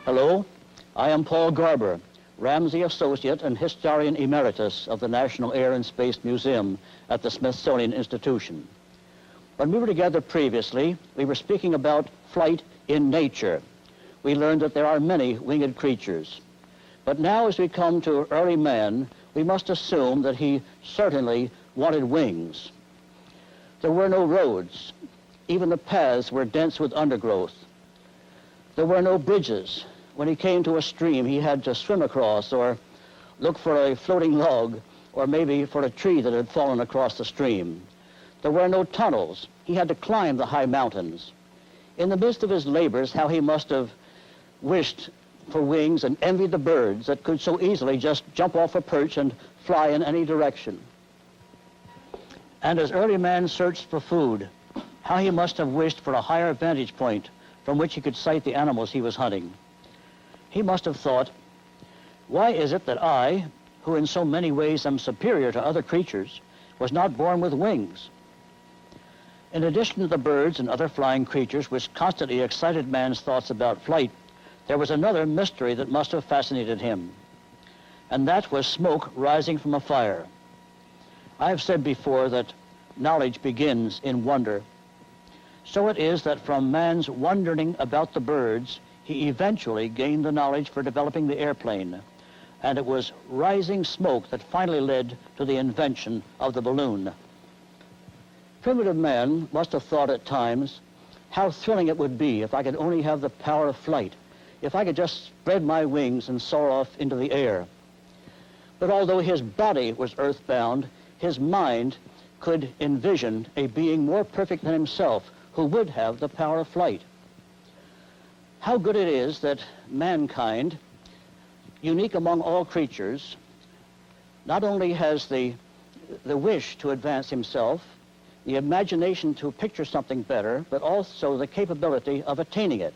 Hello, I am Paul Garber, Ramsey Associate and Historian Emeritus of the National Air and Space Museum at the Smithsonian Institution. When we were together previously, we were speaking about flight in nature. We learned that there are many winged creatures. But now as we come to early man, we must assume that he certainly wanted wings. There were no roads. Even the paths were dense with undergrowth. There were no bridges. When he came to a stream, he had to swim across or look for a floating log or maybe for a tree that had fallen across the stream. There were no tunnels. He had to climb the high mountains. In the midst of his labors, how he must have wished for wings and envied the birds that could so easily just jump off a perch and fly in any direction. And as early man searched for food, how he must have wished for a higher vantage point from which he could sight the animals he was hunting. He must have thought, why is it that I, who in so many ways am superior to other creatures, was not born with wings? In addition to the birds and other flying creatures which constantly excited man's thoughts about flight, there was another mystery that must have fascinated him, and that was smoke rising from a fire. I have said before that knowledge begins in wonder. So it is that from man's wondering about the birds, he eventually gained the knowledge for developing the airplane, and it was rising smoke that finally led to the invention of the balloon. Primitive man must have thought at times how thrilling it would be if I could only have the power of flight, if I could just spread my wings and soar off into the air. But although his body was earthbound, his mind could envision a being more perfect than himself who would have the power of flight. How good it is that mankind, unique among all creatures, not only has the wish to advance himself, the imagination to picture something better, but also the capability of attaining it.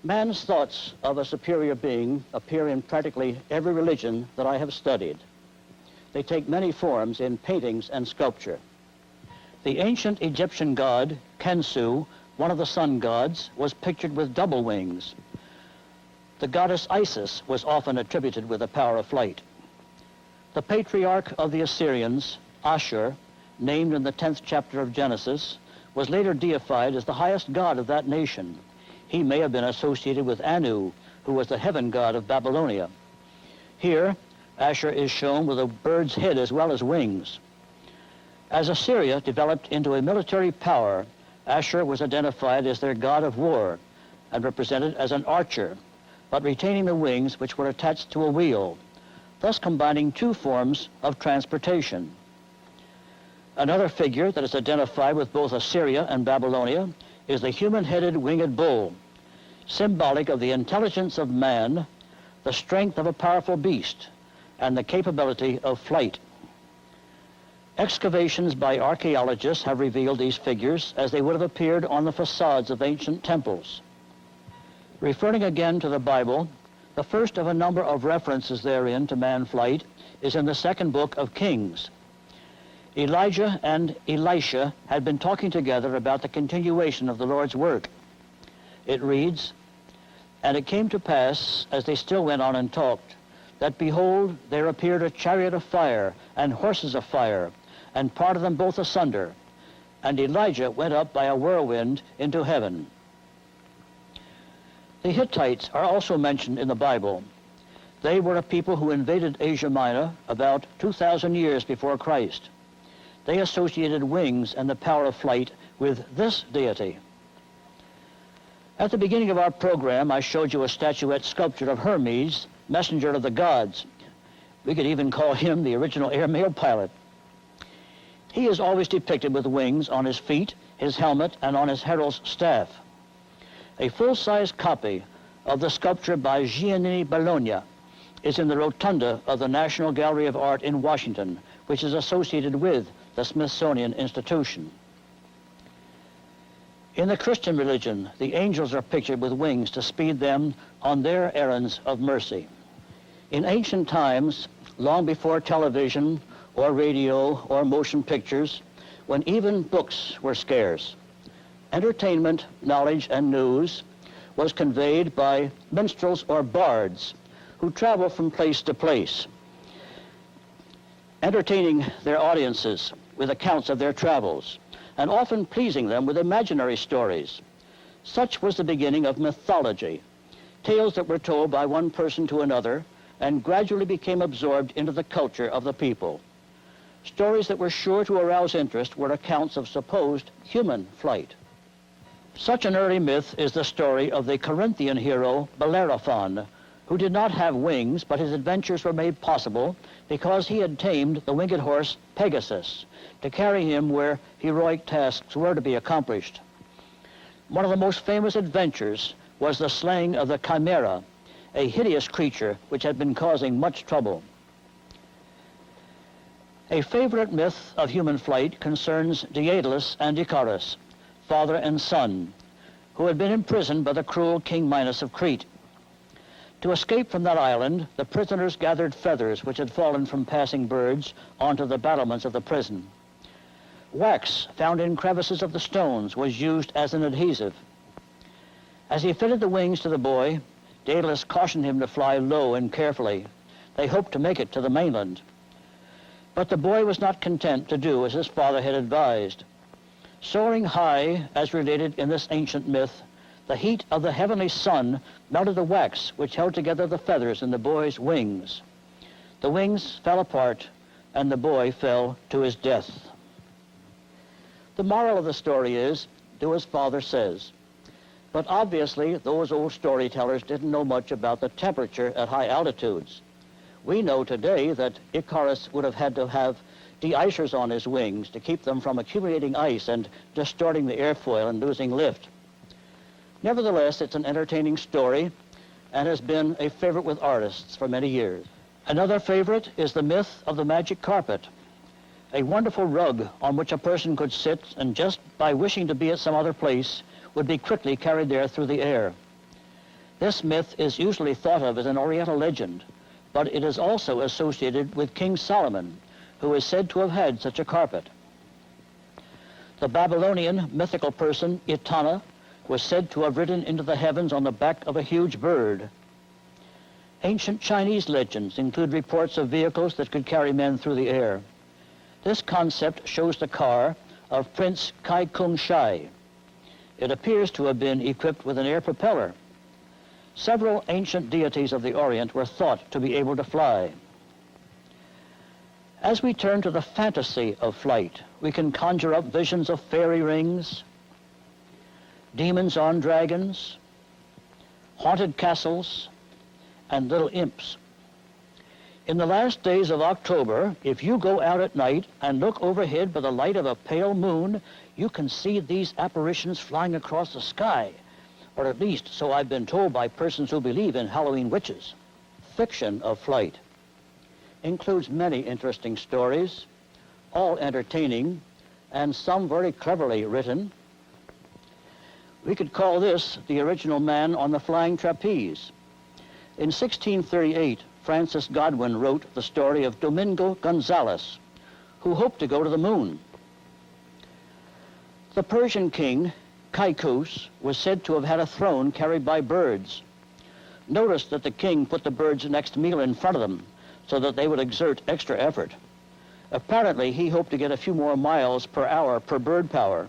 Man's thoughts of a superior being appear in practically every religion that I have studied. They take many forms in paintings and sculpture. The ancient Egyptian god, Khonsu, one of the sun gods, was pictured with double wings. The goddess Isis was often attributed with the power of flight. The patriarch of the Assyrians, Ashur, named in the 10th chapter of Genesis, was later deified as the highest god of that nation. He may have been associated with Anu, who was the heaven god of Babylonia. Here, Ashur is shown with a bird's head as well as wings. As Assyria developed into a military power, Ashur was identified as their god of war and represented as an archer, but retaining the wings which were attached to a wheel, thus combining two forms of transportation. Another figure that is identified with both Assyria and Babylonia is the human-headed winged bull, symbolic of the intelligence of man, the strength of a powerful beast, and the capability of flight. Excavations by archaeologists have revealed these figures as they would have appeared on the facades of ancient temples. Referring again to the Bible, the first of a number of references therein to man flight is in the second book of Kings. Elijah and Elisha had been talking together about the continuation of the Lord's work. It reads, "And it came to pass, as they still went on and talked, that behold, there appeared a chariot of fire and horses of fire, and parted them both asunder. And Elijah went up by a whirlwind into heaven." The Hittites are also mentioned in the Bible. They were a people who invaded Asia Minor about 2,000 years before Christ. They associated wings and the power of flight with this deity. At the beginning of our program, I showed you a statuette sculpture of Hermes, messenger of the gods. We could even call him the original airmail pilot. He is always depicted with wings on his feet, his helmet, and on his herald's staff. A full-size copy of the sculpture by Giannini Bologna is in the rotunda of the National Gallery of Art in Washington, which is associated with the Smithsonian Institution. In the Christian religion, the angels are pictured with wings to speed them on their errands of mercy. In ancient times, long before television or radio or motion pictures, when even books were scarce, entertainment, knowledge, and news was conveyed by minstrels or bards who travel from place to place, entertaining their audiences with accounts of their travels, and often pleasing them with imaginary stories. Such was the beginning of mythology, tales that were told by one person to another and gradually became absorbed into the culture of the people. Stories that were sure to arouse interest were accounts of supposed human flight. Such an early myth is the story of the Corinthian hero Bellerophon, who did not have wings, but his adventures were made possible because he had tamed the winged horse Pegasus to carry him where heroic tasks were to be accomplished. One of the most famous adventures was the slaying of the Chimera, a hideous creature which had been causing much trouble. A favorite myth of human flight concerns Daedalus and Icarus, father and son, who had been imprisoned by the cruel King Minos of Crete. To escape from that island, the prisoners gathered feathers which had fallen from passing birds onto the battlements of the prison. Wax found in crevices of the stones was used as an adhesive. As he fitted the wings to the boy, Daedalus cautioned him to fly low and carefully. They hoped to make it to the mainland. But the boy was not content to do as his father had advised. Soaring high, as related in this ancient myth, the heat of the heavenly sun melted the wax which held together the feathers in the boy's wings. The wings fell apart, and the boy fell to his death. The moral of the story is, do as father says. But obviously, those old storytellers didn't know much about the temperature at high altitudes. We know today that Icarus would have had to have de-icers on his wings to keep them from accumulating ice and distorting the airfoil and losing lift. Nevertheless, it's an entertaining story and has been a favorite with artists for many years. Another favorite is the myth of the magic carpet, a wonderful rug on which a person could sit and just by wishing to be at some other place would be quickly carried there through the air. This myth is usually thought of as an Oriental legend, but it is also associated with King Solomon, who is said to have had such a carpet. The Babylonian mythical person Etana was said to have ridden into the heavens on the back of a huge bird. Ancient Chinese legends include reports of vehicles that could carry men through the air. This concept shows the car of Prince Kai Kung Shai. It appears to have been equipped with an air propeller. Several ancient deities of the Orient were thought to be able to fly. As we turn to the fantasy of flight, we can conjure up visions of fairy rings, demons on dragons, haunted castles, and little imps. In the last days of October, if you go out at night and look overhead by the light of a pale moon, you can see these apparitions flying across the sky, or at least so I've been told by persons who believe in Halloween witches. Fiction of flight includes many interesting stories, all entertaining, and some very cleverly written. We could call this the original man on the flying trapeze. In 1638, Francis Godwin wrote the story of Domingo Gonzalez, who hoped to go to the moon. The Persian king, Kaikous, was said to have had a throne carried by birds. Notice that the king put the birds' next meal in front of them so that they would exert extra effort. Apparently, he hoped to get a few more miles per hour per bird power.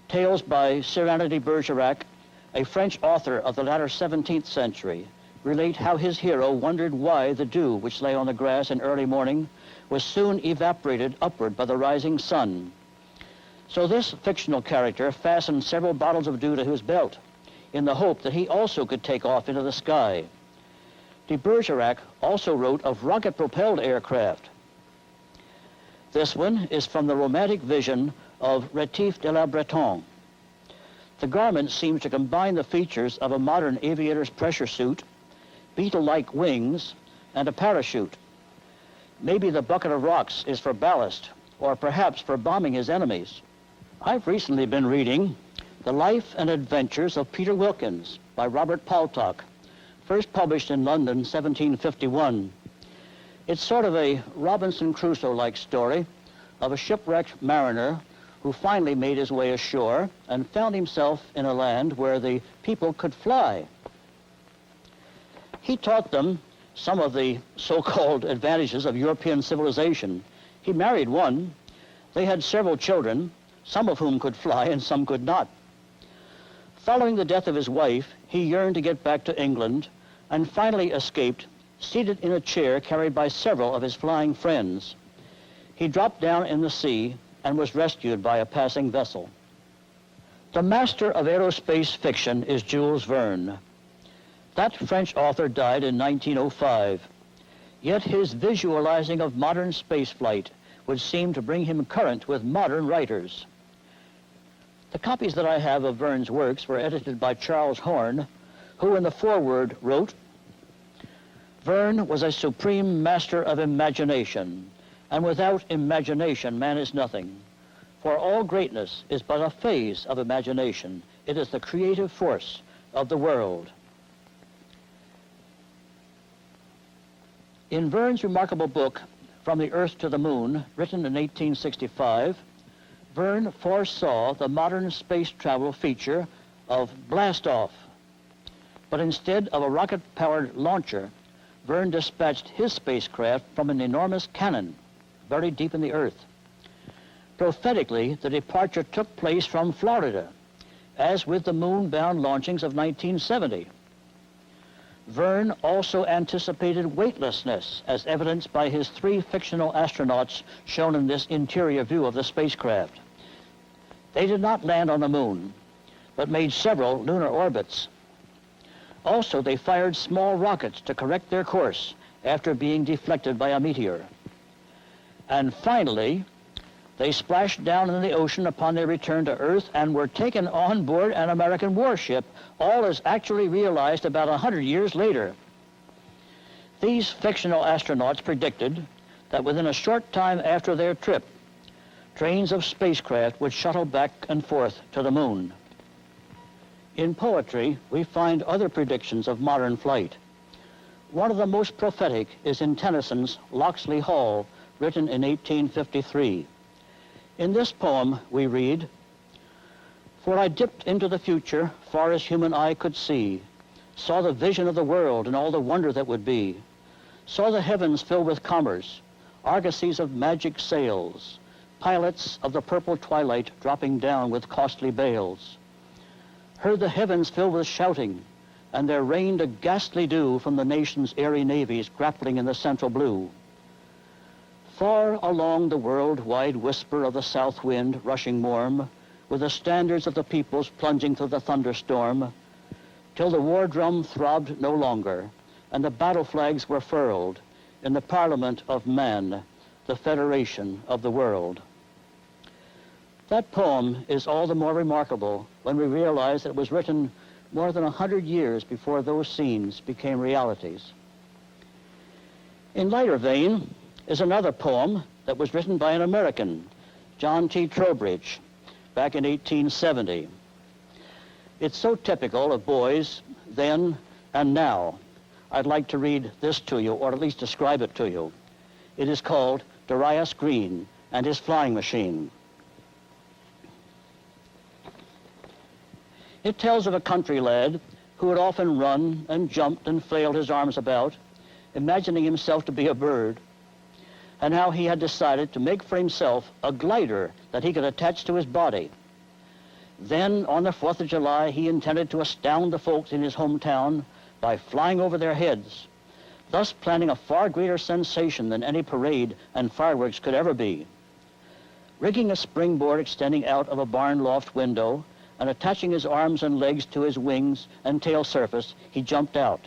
Tales by Cyrano de Bergerac, a French author of the latter 17th century, relate how his hero wondered why the dew which lay on the grass in early morning was soon evaporated upward by the rising sun. So this fictional character fastened several bottles of dew to his belt in the hope that he also could take off into the sky. De Bergerac also wrote of rocket-propelled aircraft. This one is from the romantic vision of Rétif de la Bretonne. The garment seems to combine the features of a modern aviator's pressure suit, beetle-like wings, and a parachute. Maybe the bucket of rocks is for ballast, or perhaps for bombing his enemies. I've recently been reading The Life and Adventures of Peter Wilkins by Robert Paltok, first published in London, 1751. It's sort of a Robinson Crusoe-like story of a shipwrecked mariner who finally made his way ashore and found himself in a land where the people could fly. He taught them some of the so-called advantages of European civilization. He married one. They had several children, some of whom could fly and some could not. Following the death of his wife, he yearned to get back to England and finally escaped, seated in a chair carried by several of his flying friends. He dropped down in the sea and was rescued by a passing vessel. The master of aerospace fiction is Jules Verne. That French author died in 1905, yet his visualizing of modern spaceflight would seem to bring him current with modern writers. The copies that I have of Verne's works were edited by Charles Horn, who in the foreword wrote, "Verne was a supreme master of imagination, and without imagination man is nothing. For all greatness is but a phase of imagination. It is the creative force of the world." In Verne's remarkable book, From the Earth to the Moon, written in 1865, Verne foresaw the modern space travel feature of blast-off. But instead of a rocket-powered launcher, Verne dispatched his spacecraft from an enormous cannon buried deep in the earth. Prophetically, the departure took place from Florida, as with the moon-bound launchings of 1970. Verne also anticipated weightlessness, as evidenced by his 3 fictional astronauts shown in this interior view of the spacecraft. They did not land on the moon, but made several lunar orbits. Also, they fired small rockets to correct their course after being deflected by a meteor. And finally, they splashed down in the ocean upon their return to Earth and were taken on board an American warship, all as actually realized about 100 years later. These fictional astronauts predicted that within a short time after their trip, trains of spacecraft would shuttle back and forth to the moon. In poetry, we find other predictions of modern flight. One of the most prophetic is in Tennyson's Locksley Hall, written in 1853. In this poem, we read, "For I dipped into the future, far as human eye could see, saw the vision of the world and all the wonder that would be, saw the heavens filled with commerce, argosies of magic sails, pilots of the purple twilight dropping down with costly bales, heard the heavens filled with shouting, and there rained a ghastly dew from the nation's airy navies grappling in the central blue. Far along the world-wide whisper of the south wind rushing warm, with the standards of the peoples plunging through the thunderstorm, till the war drum throbbed no longer, and the battle flags were furled in the Parliament of Man, the Federation of the World." That poem is all the more remarkable when we realize that it was written more than 100 years before those scenes became realities. In lighter vein is another poem that was written by an American, John T. Trowbridge, back in 1870. It's so typical of boys then and now. I'd like to read this to you, or at least describe it to you. It is called Darius Green and His Flying Machine. It tells of a country lad who had often run and jumped and flailed his arms about, imagining himself to be a bird, and how he had decided to make for himself a glider that he could attach to his body. Then, on the 4th of July, he intended to astound the folks in his hometown by flying over their heads, thus planning a far greater sensation than any parade and fireworks could ever be. Rigging a springboard extending out of a barn loft window and attaching his arms and legs to his wings and tail surface, he jumped out.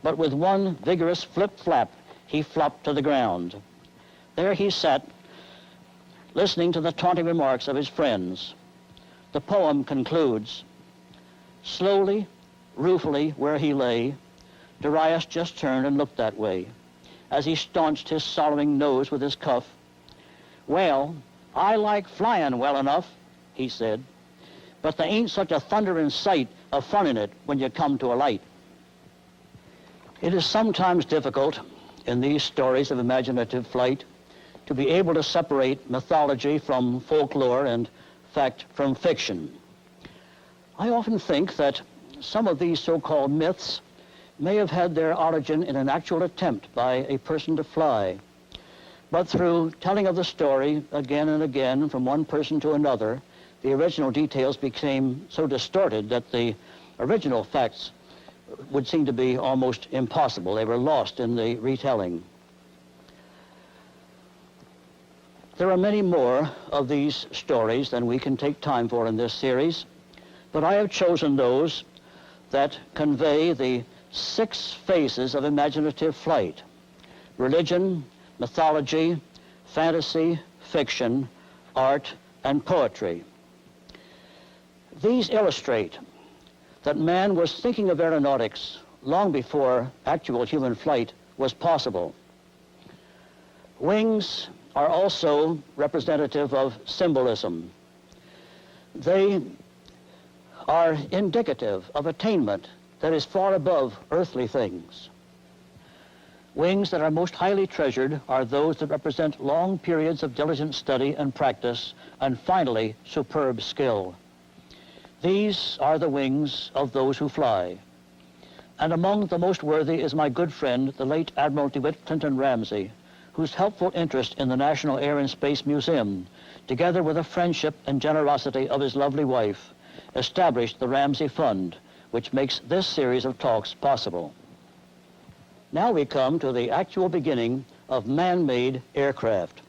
But with one vigorous flip-flap, he flopped to the ground. There he sat, listening to the taunting remarks of his friends. The poem concludes, "Slowly, ruefully, where he lay, Darius just turned and looked that way, as he staunched his sorrowing nose with his cuff. 'Well, I like flying well enough,' he said, 'but there ain't such a thundering sight of fun in it when you come to a light.'" It is sometimes difficult in these stories of imaginative flight to be able to separate mythology from folklore and fact from fiction. I often think that some of these so-called myths may have had their origin in an actual attempt by a person to fly. But through telling of the story again and again from one person to another, the original details became so distorted that the original facts would seem to be almost impossible. They were lost in the retelling. There are many more of these stories than we can take time for in this series, but I have chosen those that convey the 6 phases of imaginative flight: religion, mythology, fantasy, fiction, art, and poetry. These illustrate that man was thinking of aeronautics long before actual human flight was possible. Wings are also representative of symbolism. They are indicative of attainment that is far above earthly things. Wings that are most highly treasured are those that represent long periods of diligent study and practice, and finally, superb skill. These are the wings of those who fly. And among the most worthy is my good friend, the late Admiral DeWitt Clinton Ramsay, whose helpful interest in the National Air and Space Museum, together with the friendship and generosity of his lovely wife, established the Ramsay Fund, which makes this series of talks possible. Now we come to the actual beginning of man-made aircraft.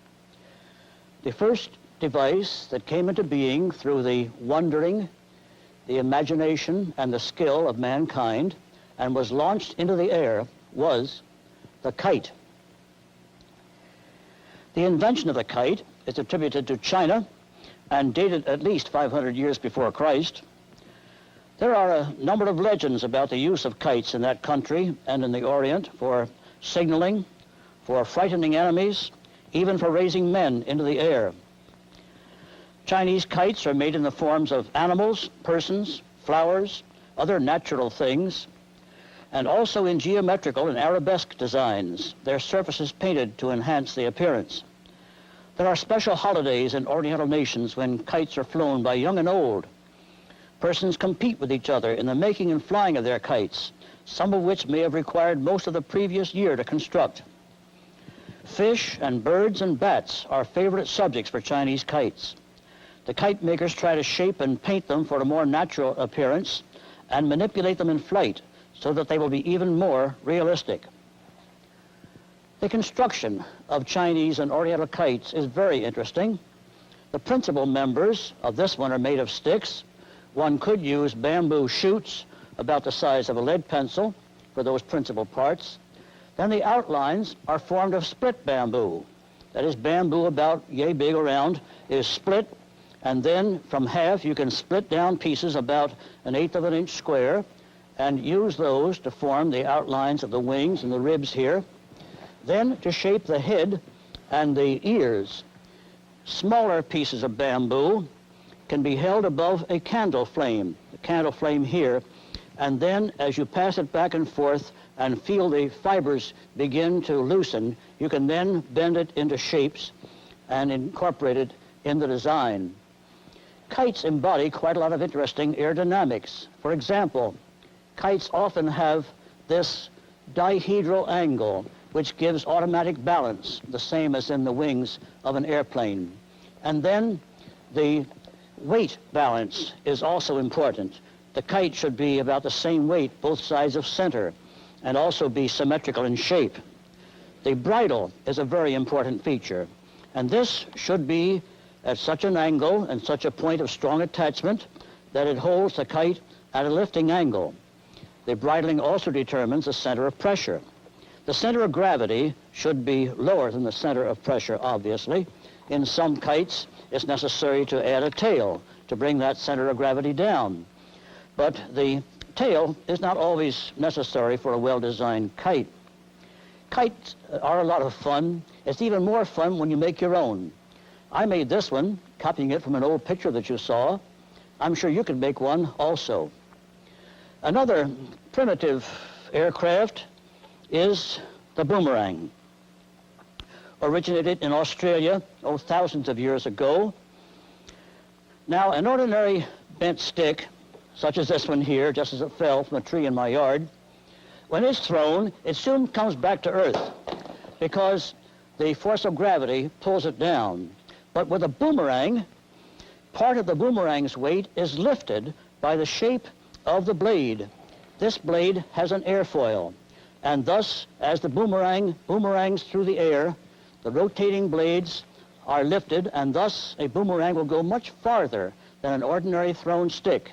The first device that came into being through the wondering, the imagination, and the skill of mankind, and was launched into the air, was the kite. The invention of the kite is attributed to China and dated at least 500 years before Christ. There are a number of legends about the use of kites in that country and in the Orient for signaling, for frightening enemies, even for raising men into the air. Chinese kites are made in the forms of animals, persons, flowers, other natural things, and also in geometrical and arabesque designs, their surfaces painted to enhance the appearance. There are special holidays in Oriental nations when kites are flown by young and old. Persons compete with each other in the making and flying of their kites, some of which may have required most of the previous year to construct. Fish and birds and bats are favorite subjects for Chinese kites. The kite makers try to shape and paint them for a more natural appearance and manipulate them in flight so that they will be even more realistic. The construction of Chinese and Oriental kites is very interesting. The principal members of this one are made of sticks. One could use bamboo shoots about the size of a lead pencil for those principal parts. Then the outlines are formed of split bamboo. That is, bamboo about yay big around is split, and then from half you can split down pieces about 1/8 of an inch square and use those to form the outlines of the wings and the ribs here. Then to shape the head and the ears, smaller pieces of bamboo can be held above a candle flame, the candle flame here, and then as you pass it back and forth and feel the fibers begin to loosen, you can then bend it into shapes and incorporate it in the design. Kites embody quite a lot of interesting aerodynamics. For example, kites often have this dihedral angle, which gives automatic balance, the same as in the wings of an airplane. And then the weight balance is also important. The kite should be about the same weight, both sides of center, and also be symmetrical in shape. The bridle is a very important feature, and this should be at such an angle and such a point of strong attachment that it holds the kite at a lifting angle. The bridling also determines the center of pressure. The center of gravity should be lower than the center of pressure, obviously. In some kites, it's necessary to add a tail to bring that center of gravity down. But the tail is not always necessary for a well-designed kite. Kites are a lot of fun. It's even more fun when you make your own. I made this one, copying it from an old picture that you saw. I'm sure you could make one also. Another primitive aircraft is the boomerang. originated in Australia, thousands of years ago. Now, an ordinary bent stick, such as this one here, just as it fell from a tree in my yard, when it's thrown, it soon comes back to earth because the force of gravity pulls it down. But with a boomerang, part of the boomerang's weight is lifted by the shape of the blade. This blade has an airfoil, and thus, as the boomerangs through the air, the rotating blades are lifted, and thus a boomerang will go much farther than an ordinary thrown stick,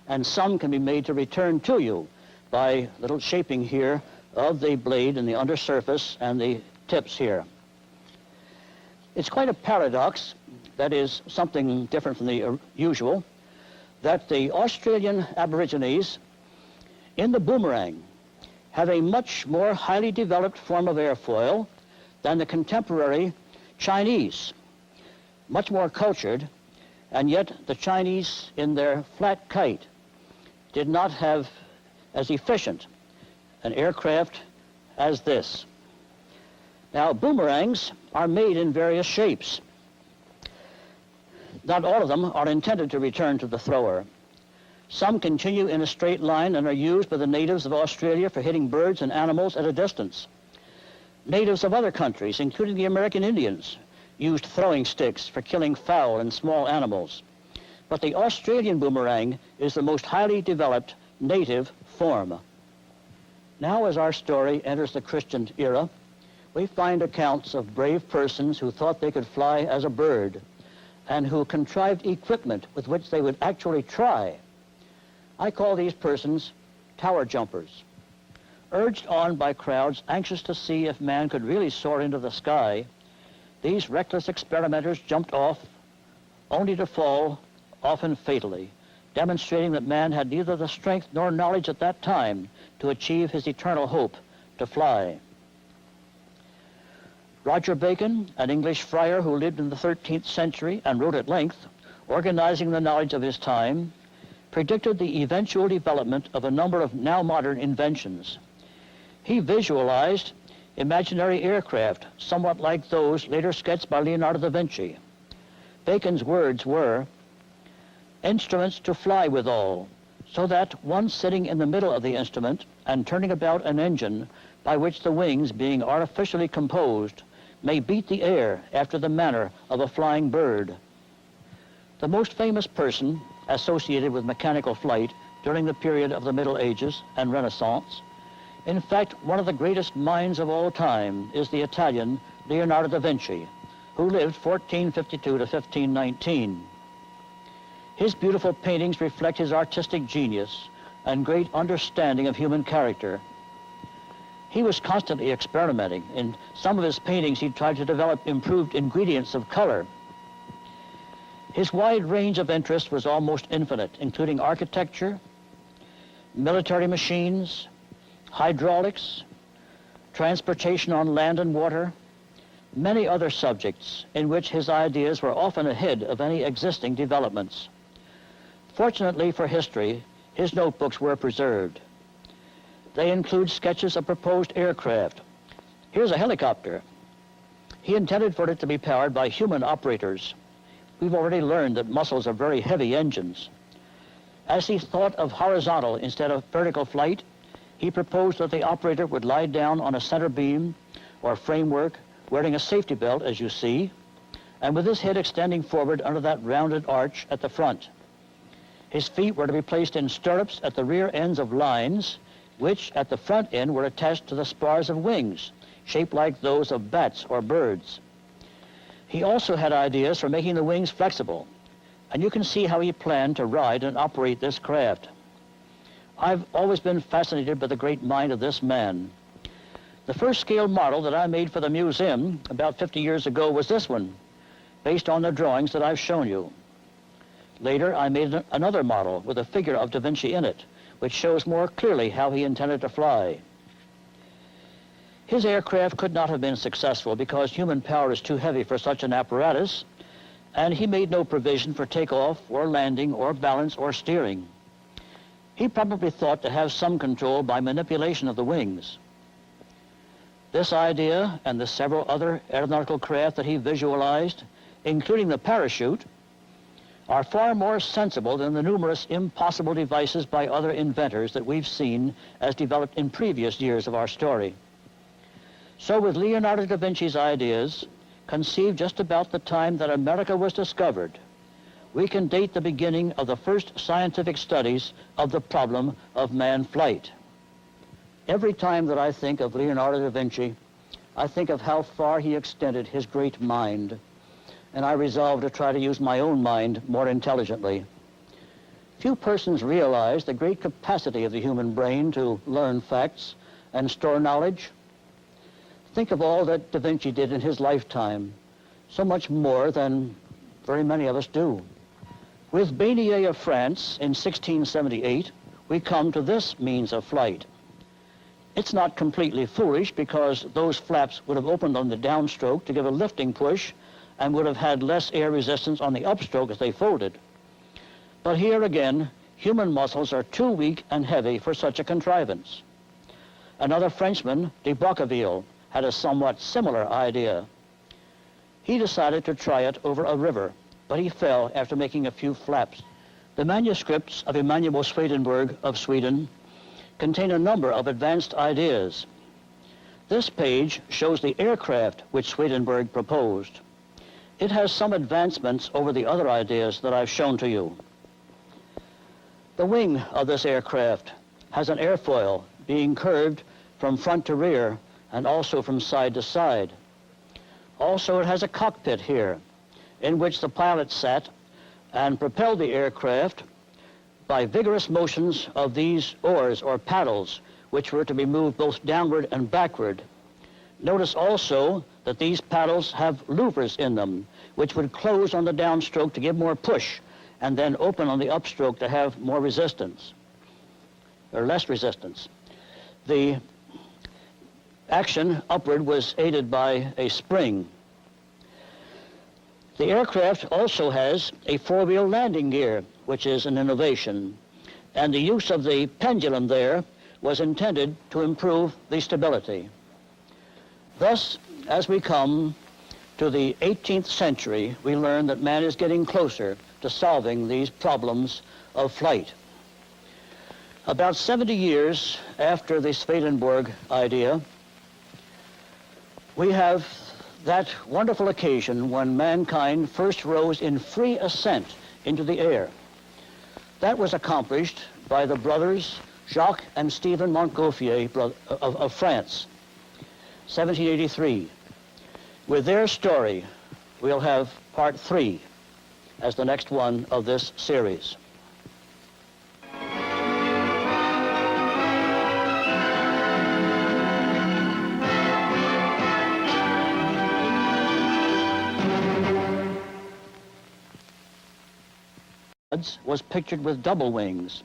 and some can be made to return to you by little shaping here of the blade in the undersurface and the tips here. It's quite a paradox, that is something different from the usual, that the Australian Aborigines in the boomerang have a much more highly developed form of airfoil than the contemporary Chinese, much more cultured, and yet the Chinese in their flat kite did not have as efficient an aircraft as this. Now, boomerangs are made in various shapes. Not all of them are intended to return to the thrower. Some continue in a straight line and are used by the natives of Australia for hitting birds and animals at a distance. Natives of other countries, including the American Indians, used throwing sticks for killing fowl and small animals. But the Australian boomerang is the most highly developed native form. Now, as our story enters the Christian era, we find accounts of brave persons who thought they could fly as a bird and who contrived equipment with which they would actually try. I call these persons tower jumpers. Urged on by crowds anxious to see if man could really soar into the sky, these reckless experimenters jumped off, only to fall, often fatally, demonstrating that man had neither the strength nor knowledge at that time to achieve his eternal hope to fly. Roger Bacon, an English friar who lived in the 13th century and wrote at length, organizing the knowledge of his time, predicted the eventual development of a number of now modern inventions. He visualized imaginary aircraft, somewhat like those later sketched by Leonardo da Vinci. Bacon's words were, "Instruments to fly withal, so that one sitting in the middle of the instrument and turning about an engine by which the wings, being artificially composed, may beat the air after the manner of a flying bird." The most famous person associated with mechanical flight during the period of the Middle Ages and Renaissance, in fact, one of the greatest minds of all time, is the Italian Leonardo da Vinci, who lived 1452 to 1519. His beautiful paintings reflect his artistic genius and great understanding of human character. He was constantly experimenting. In some of his paintings, he tried to develop improved ingredients of color. His wide range of interest was almost infinite, including architecture, military machines, hydraulics, transportation on land and water, many other subjects in which his ideas were often ahead of any existing developments. Fortunately for history, his notebooks were preserved. They include sketches of proposed aircraft. Here's a helicopter. He intended for it to be powered by human operators. We've already learned that muscles are very heavy engines. As he thought of horizontal instead of vertical flight, he proposed that the operator would lie down on a center beam or framework, wearing a safety belt, as you see, and with his head extending forward under that rounded arch at the front. His feet were to be placed in stirrups at the rear ends of lines, which at the front end were attached to the spars of wings, shaped like those of bats or birds. He also had ideas for making the wings flexible, and you can see how he planned to ride and operate this craft. I've always been fascinated by the great mind of this man. The first scale model that I made for the museum about 50 years ago was this one, based on the drawings that I've shown you. Later, I made another model with a figure of Da Vinci in it, which shows more clearly how he intended to fly. His aircraft could not have been successful because human power is too heavy for such an apparatus, and he made no provision for takeoff or landing or balance or steering. He probably thought to have some control by manipulation of the wings. This idea and the several other aeronautical craft that he visualized, including the parachute, are far more sensible than the numerous impossible devices by other inventors that we've seen as developed in previous years of our story. So with Leonardo da Vinci's ideas, conceived just about the time that America was discovered, we can date the beginning of the first scientific studies of the problem of manned flight. Every time that I think of Leonardo da Vinci, I think of how far he extended his great mind, and I resolve to try to use my own mind more intelligently. Few persons realize the great capacity of the human brain to learn facts and store knowledge. Think of all that da Vinci did in his lifetime, so much more than very many of us do. With Bénier of France in 1678, we come to this means of flight. It's not completely foolish because those flaps would have opened on the downstroke to give a lifting push and would have had less air resistance on the upstroke as they folded. But here again, human muscles are too weak and heavy for such a contrivance. Another Frenchman, de Bocqueville, had a somewhat similar idea. He decided to try it over a river, but he fell after making a few flaps. The manuscripts of Emanuel Swedenborg of Sweden contain a number of advanced ideas. This page shows the aircraft which Swedenborg proposed. It has some advancements over the other ideas that I've shown to you. The wing of this aircraft has an airfoil being curved from front to rear and also from side to side. Also, it has a cockpit here in which the pilot sat and propelled the aircraft by vigorous motions of these oars or paddles, which were to be moved both downward and backward. Notice also that these paddles have louvers in them, which would close on the downstroke to give more push, and then open on the upstroke to have more resistance, or less resistance. The action upward was aided by a spring. The aircraft also has a four-wheel landing gear, which is an innovation, and the use of the pendulum there was intended to improve the stability. Thus, as we come to the 18th century, we learn that man is getting closer to solving these problems of flight. About 70 years after the Swedenborg idea, we have that wonderful occasion when mankind first rose in free ascent into the air. That was accomplished by the brothers Jacques and Stephen Montgolfier of France, 1783. With their story, we'll have part 3 as the next one of this series. Was pictured with double wings.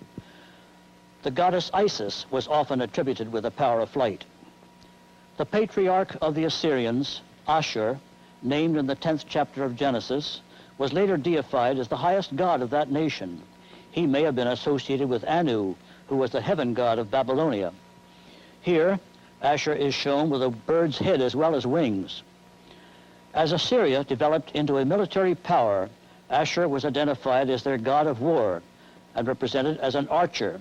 The goddess Isis was often attributed with the power of flight. The patriarch of the Assyrians, Ashur, named in the 10th chapter of Genesis, was later deified as the highest god of that nation. He may have been associated with Anu, who was the heaven god of Babylonia. Here, Ashur is shown with a bird's head as well as wings. As Assyria developed into a military power, Ashur was identified as their god of war and represented as an archer,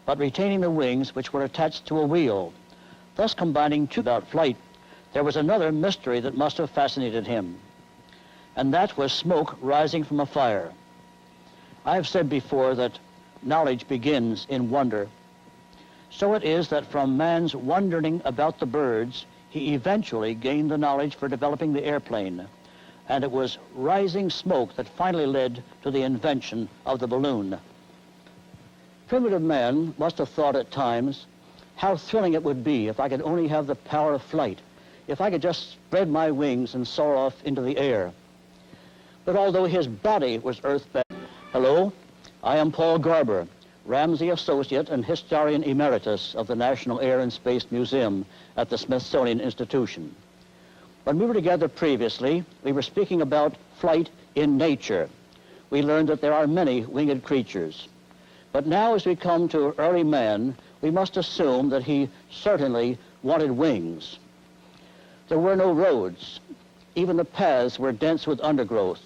but retaining the wings which were attached to a wheel. Thus combining two about flight, there was another mystery that must have fascinated him, and that was smoke rising from a fire. I have said before that knowledge begins in wonder. So it is that from man's wondering about the birds, he eventually gained the knowledge for developing the airplane. And it was rising smoke that finally led to the invention of the balloon. Primitive man must have thought at times how thrilling it would be if I could only have the power of flight, if I could just spread my wings and soar off into the air. But although his body was earthbound, hello, I am Paul Garber, Ramsey Associate and Historian Emeritus of the National Air and Space Museum at the Smithsonian Institution. When we were together previously, we were speaking about flight in nature. We learned that there are many winged creatures. But now as we come to early man, we must assume that he certainly wanted wings. There were no roads. Even the paths were dense with undergrowth.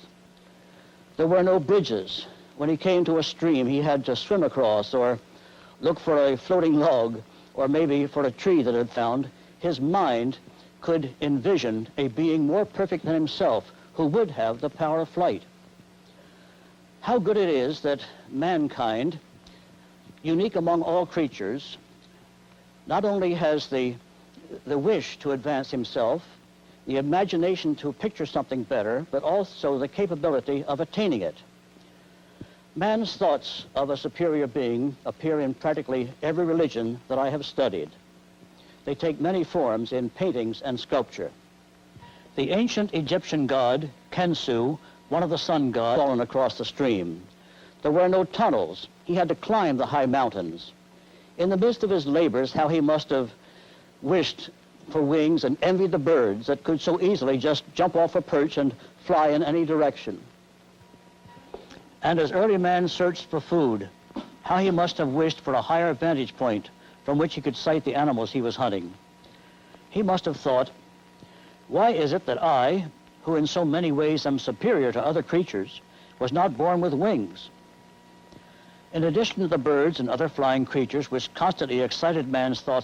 There were no bridges. When he came to a stream, he had to swim across or look for a floating log or maybe for a tree that had found. His mind could envision a being more perfect than himself who would have the power of flight. How good it is that mankind, unique among all creatures, not only has the wish to advance himself, the imagination to picture something better, but also the capability of attaining it. Man's thoughts of a superior being appear in practically every religion that I have studied. They take many forms in paintings and sculpture. The ancient Egyptian god, Khonsu, one of the sun gods, fallen across the stream. There were no tunnels. He had to climb the high mountains. In the midst of his labors, how he must have wished for wings and envied the birds that could so easily just jump off a perch and fly in any direction. And as early man searched for food, how he must have wished for a higher vantage point from which he could sight the animals he was hunting. He must have thought, why is it that I, who in so many ways am superior to other creatures, was not born with wings? In addition to the birds and other flying creatures which constantly excited man's thoughts